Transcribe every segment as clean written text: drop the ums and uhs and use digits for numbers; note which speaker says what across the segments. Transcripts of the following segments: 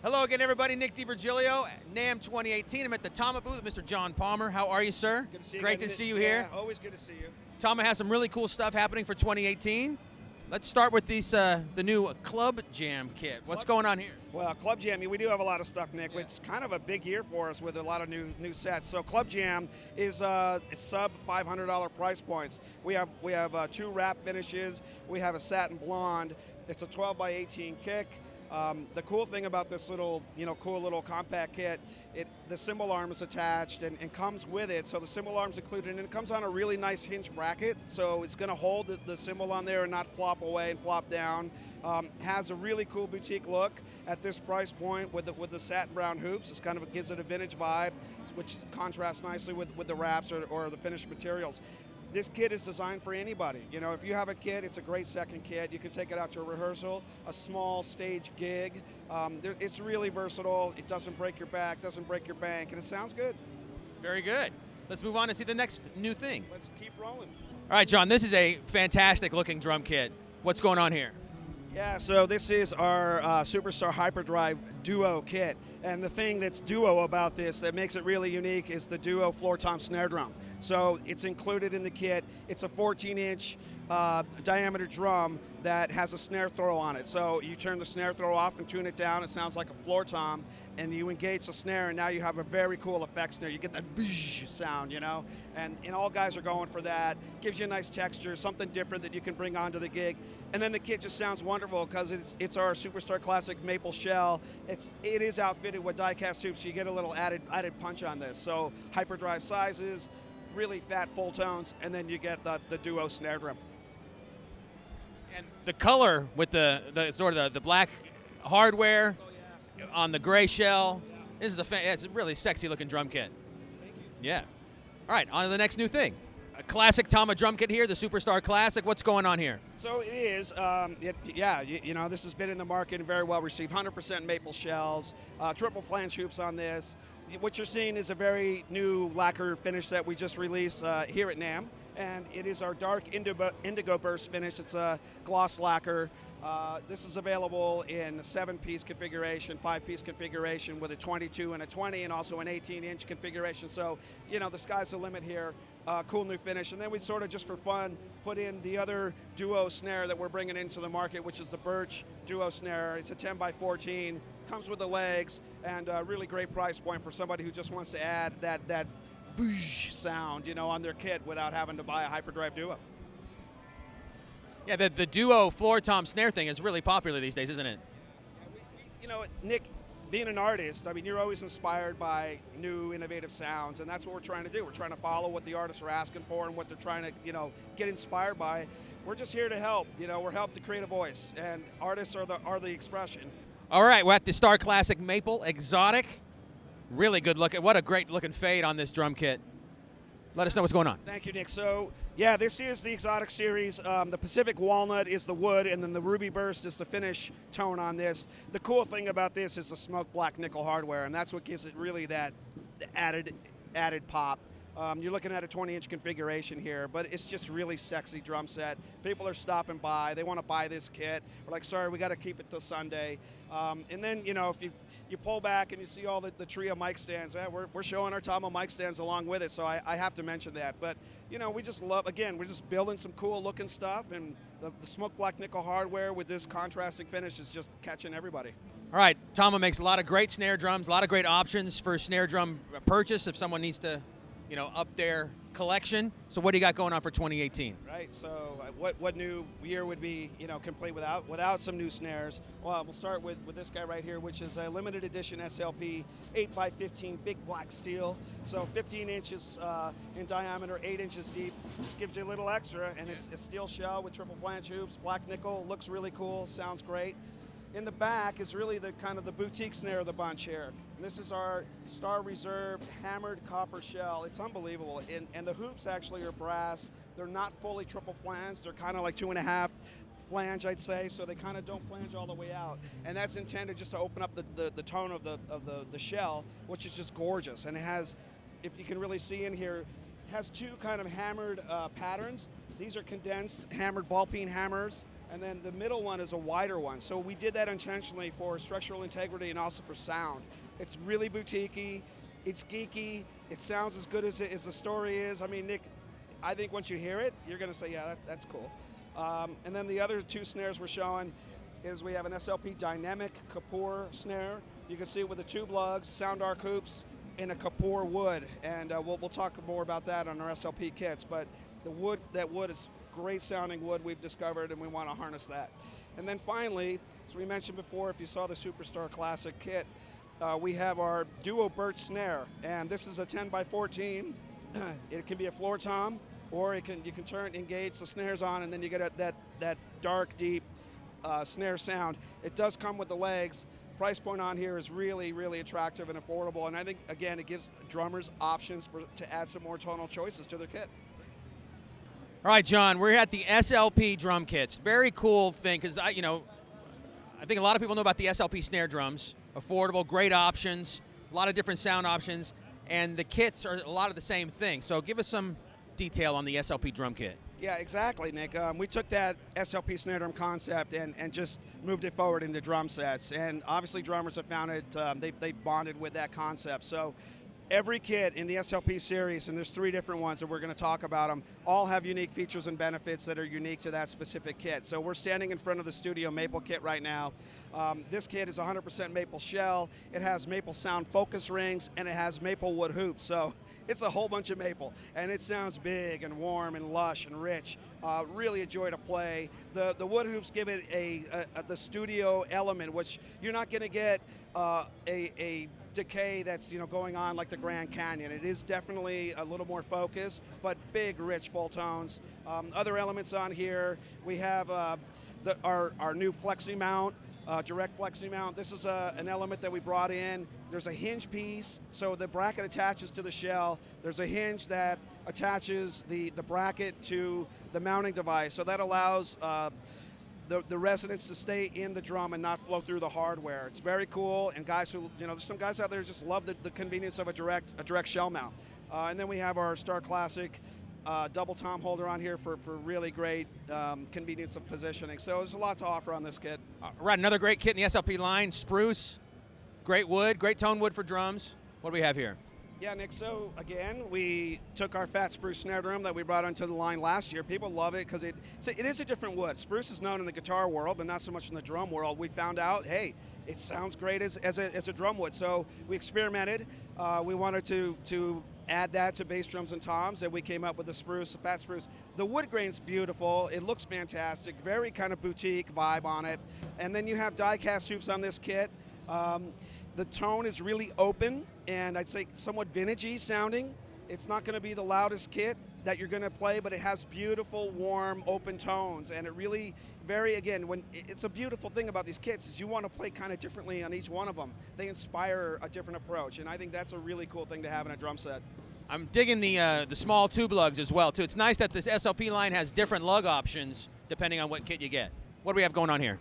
Speaker 1: Hello again, everybody. Nick DiVirgilio, NAMM 2018. I'm at the Tama booth with Mr. John Palmer. How are you, sir?
Speaker 2: Good to see you.
Speaker 1: Great to see you here.
Speaker 2: Always good to see you.
Speaker 1: Tama has some really cool stuff happening for 2018. Let's start with these, the new Club Jam kit. What's going on here?
Speaker 2: Well, Club Jam, we do have a lot of stuff, Nick. It's kind of a big year for us with a lot of new sets. So Club Jam is sub $500 price points. We have two wrap finishes. We have a satin blonde. It's a 12 by 18 kick. The cool thing about this little, cool little compact kit, the cymbal arm is attached and comes with it. So the cymbal arm's included, and it comes on a really nice hinge bracket. So it's going to hold the cymbal on there and not flop away and flop down. Has a really cool boutique look at this price point with the satin brown hoops. It kind of gives it a vintage vibe, which contrasts nicely with the wraps or the finished materials. This kit is designed for anybody. If you have a kit, it's a great second kit. You can take it out to a rehearsal, a small stage gig. It's really versatile. It doesn't break your back, doesn't break your bank, and it sounds good.
Speaker 1: Very good. Let's move on and see the next new thing.
Speaker 2: Let's keep rolling.
Speaker 1: All right, John, this is a fantastic looking drum kit. What's going on here?
Speaker 2: Yeah, so this is our Superstar Hyperdrive Duo kit. And the thing that's duo about this that makes it really unique is the Duo floor tom snare drum. So it's included in the kit. It's a 14-inch diameter drum that has a snare throw on it. So you turn the snare throw off and tune it down. It sounds like a floor tom. And you engage the snare, and now you have a very cool effect snare. You get that bzzz sound, and all guys are going for that. Gives you a nice texture, something different that you can bring onto the gig. And then the kit just sounds wonderful because it's our Superstar Classic maple shell. It is outfitted with die-cast hoops, so you get a little added punch on this. So hyperdrive sizes, really fat full tones, and then you get the Duo snare drum.
Speaker 1: And the color with the sort of the black hardware on the gray shell. This is it's a really sexy looking drum kit.
Speaker 2: Thank you.
Speaker 1: Yeah. All right, on to the next new thing. A classic Tama drum kit here, the Superstar Classic. What's going on here?
Speaker 2: So it is, this has been in the market and very well received. 100% maple shells, triple flange hoops on this. What you're seeing is a very new lacquer finish that we just released here at NAMM. And it is our dark indigo burst finish. It's a gloss lacquer. This is available in a 7-piece configuration, 5-piece configuration with a 22 and a 20, and also an 18-inch configuration. So, the sky's the limit here. Cool new finish. And then we sort of, just for fun, put in the other Duo snare that we're bringing into the market, which is the Birch Duo snare. It's a 10 by 14, comes with the legs, and a really great price point for somebody who just wants to add that boosh sound, on their kit without having to buy a Hyperdrive Duo.
Speaker 1: Yeah, the Duo floor tom snare thing is really popular these days, isn't it?
Speaker 2: Nick, being an artist, you're always inspired by new, innovative sounds, and that's what we're trying to do. We're trying to follow what the artists are asking for and what they're trying to, get inspired by. We're just here to help. We're help to create a voice, and artists are the expression.
Speaker 1: All right, we're at the Star Classic Maple Exotic. Really good looking. What a great looking fade on this drum kit. Let us know what's going on.
Speaker 2: Thank you, Nick. So, yeah, this is the Exotic series. The Pacific Walnut is the wood, and then the Ruby Burst is the finish tone on this. The cool thing about this is the smoked black nickel hardware, and that's what gives it really that added pop. You're looking at a 20-inch configuration here, but it's just really sexy drum set. People are stopping by. They want to buy this kit. We're like, sorry, we got to keep it till Sunday. And then, if you pull back and you see all the trio mic stands, we're showing our Tama mic stands along with it, so I have to mention that. But, we just love, again, we're just building some cool-looking stuff, and the smoked black nickel hardware with this contrasting finish is just catching everybody.
Speaker 1: All right, Tama makes a lot of great snare drums, a lot of great options for snare drum purchase if someone needs to up their collection. So what do you got going on for 2018?
Speaker 2: Right, so what new year would be, complete without some new snares? Well, we'll start with this guy right here, which is a limited edition SLP 8x15 big black steel. So 15 inches in diameter, 8 inches deep. Just gives you a little extra, and it's a steel shell with triple flange hoops, black nickel, looks really cool, sounds great. In the back is really the kind of the boutique snare of the bunch here. And this is our Star Reserve hammered copper shell. It's unbelievable. And the hoops actually are brass. They're not fully triple flange. They're kind of like 2.5 flange, I'd say. So they kind of don't flange all the way out. And that's intended just to open up the tone of the shell, which is just gorgeous. And it has, if you can really see in here, it has two kind of hammered patterns. These are condensed hammered ball peen hammers. and then the middle one is a wider one. So we did that intentionally for structural integrity and also for sound. It's really boutique-y, it's geeky, it sounds as good as the story is. I mean, Nick, I think once you hear it, you're going to say, yeah, that's cool. And then the other two snares we're showing is we have an SLP dynamic Kapoor snare. You can see it with the tube lugs, sound arc hoops, in a Kapoor wood, and we'll talk more about that on our SLP kits. But that wood is great sounding wood we've discovered, and we want to harness that. And then finally, as we mentioned before, if you saw the Superstar Classic kit, we have our Duo Birch snare, and this is a 10 by 14. It can be a floor tom, or you can engage the snares on, and then you get that dark, deep snare sound. It does come with the legs. Price point on here is really, really attractive and affordable, and I think, again, it gives drummers options to add some more tonal choices to their kit.
Speaker 1: All right, John, we're at the SLP drum kits. Very cool thing, because I think a lot of people know about the SLP snare drums. Affordable, great options, a lot of different sound options, and the kits are a lot of the same thing. So give us some detail on the SLP drum kit.
Speaker 2: Yeah, exactly, Nick. We took that SLP snare drum concept and just moved it forward into drum sets. And obviously drummers have found it, they bonded with that concept. So every kit in the SLP series, and there's 3 different ones that we're going to talk about them, all have unique features and benefits that are unique to that specific kit. So we're standing in front of the Studio Maple kit right now. This kit is 100% maple shell. It has maple sound focus rings, and it has maple wood hoops. So it's a whole bunch of maple, and it sounds big and warm and lush and rich. Really a joy to play. The wood hoops give it the studio element, which you're not going to get a decay that's going on like the Grand Canyon. It is definitely a little more focused, but big, rich, full tones. Other elements on here, we have our new flexi mount. Direct flexi mount. This is an element that we brought in. There's a hinge piece, so the bracket attaches to the shell. There's a hinge that attaches the bracket to the mounting device, so that allows the resonance to stay in the drum and not flow through the hardware. It's very cool, and guys who, there's some guys out there who just love the convenience of a direct shell mount. And then we have our Star Classic double tom holder on here for really great convenience of positioning. So there's a lot to offer on this kit.
Speaker 1: Right, another great kit in the SLP line, spruce, great wood, great tone wood for drums. What do we have here?
Speaker 2: Yeah, Nick, so again, we took our fat spruce snare drum that we brought onto the line last year. People love it because it is a different wood. Spruce is known in the guitar world, but not so much in the drum world. We found out, hey, it sounds great as a drum wood. So we experimented. We wanted to add that to bass drums and toms, and we came up with the fat spruce. The wood grain's beautiful. It looks fantastic. Very kind of boutique vibe on it. And then you have die-cast hoops on this kit. The tone is really open, and I'd say somewhat vintagey sounding. It's not going to be the loudest kit that you're going to play, but it has beautiful, warm, open tones, and it really it's a beautiful thing about these kits is you want to play kind of differently on each one of them. They inspire a different approach, and I think that's a really cool thing to have in a drum set.
Speaker 1: I'm digging the small tube lugs as well, too. It's nice that this SLP line has different lug options depending on what kit you get. What do we have going on here?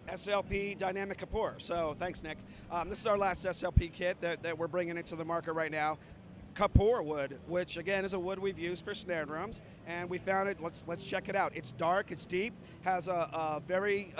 Speaker 2: SLP Dynamic Kapoor. So thanks, Nick. This is our last SLP kit that we're bringing into the market right now. Kapoor wood, which again is a wood we've used for snare drums, and we found it. Let's check it out. It's dark, it's deep, has a very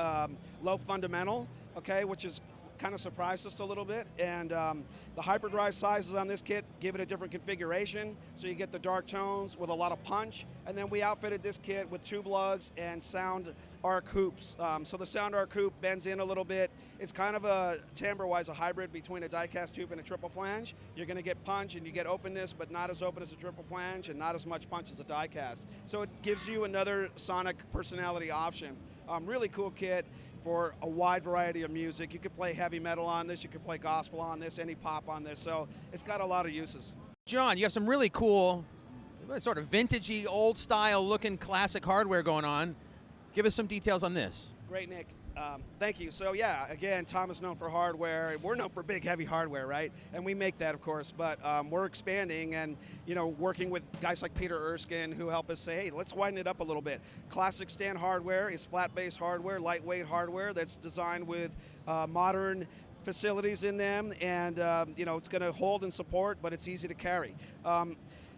Speaker 2: low fundamental, okay, which is kind of surprised us a little bit. And the Hyperdrive sizes on this kit give it a different configuration, so you get the dark tones with a lot of punch. And then we outfitted this kit with tube lugs and sound arc hoops. So the sound arc hoop bends in a little bit. It's kind of timbre-wise a hybrid between a die-cast hoop and a triple flange. You're going to get punch and you get openness, but not as open as a triple flange and not as much punch as a die-cast. So it gives you another sonic personality option. Really cool kit for a wide variety of music. You could play heavy metal on this, you could play gospel on this, any pop on this, so it's got a lot of uses.
Speaker 1: John, you have some really cool, sort of vintagey, old-style looking classic hardware going on. Give us some details on this.
Speaker 2: Great, Nick. Thank you. So yeah, again, Tama's known for hardware. We're known for big, heavy hardware, right? And we make that, of course, but we're expanding and, working with guys like Peter Erskine who help us say, hey, let's widen it up a little bit. Classic stand hardware is flat base hardware, lightweight hardware that's designed with modern facilities in them, and it's going to hold and support, but it's easy to carry.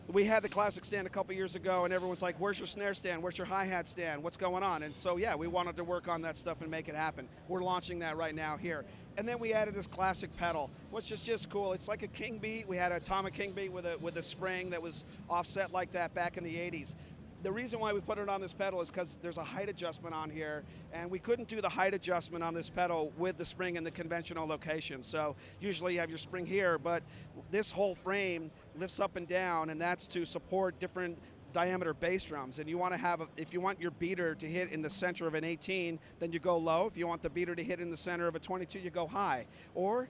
Speaker 2: we had the classic stand a couple years ago, and everyone's like, where's your snare stand? Where's your hi-hat stand? What's going on? And so, yeah, we wanted to work on that stuff and make it happen. We're launching that right now here. And then we added this classic pedal, which is just cool. It's like a king beat. We had a Tama king beat with a spring that was offset like that back in the 80s. The reason why we put it on this pedal is because there's a height adjustment on here, and we couldn't do the height adjustment on this pedal with the spring in the conventional location. So usually you have your spring here, but this whole frame lifts up and down, and that's to support different diameter bass drums. And you want to have, if you want your beater to hit in the center of an 18, then you go low. If you want the beater to hit in the center of a 22, you go high. Or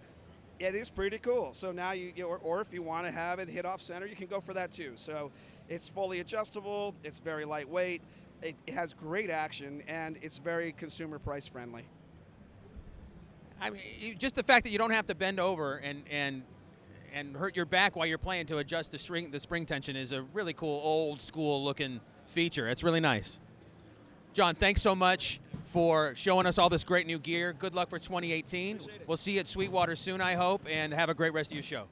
Speaker 2: it is pretty cool. So now or if you want to have it hit off center, you can go for that too. So it's fully adjustable, it's very lightweight, it has great action, and it's very consumer price friendly.
Speaker 1: I mean, just the fact that you don't have to bend over and hurt your back while you're playing to adjust the spring tension is a really cool old school looking feature. It's really nice. John, thanks so much for showing us all this great new gear. Good luck for 2018. We'll see you at Sweetwater soon, I hope, and have a great rest of your show.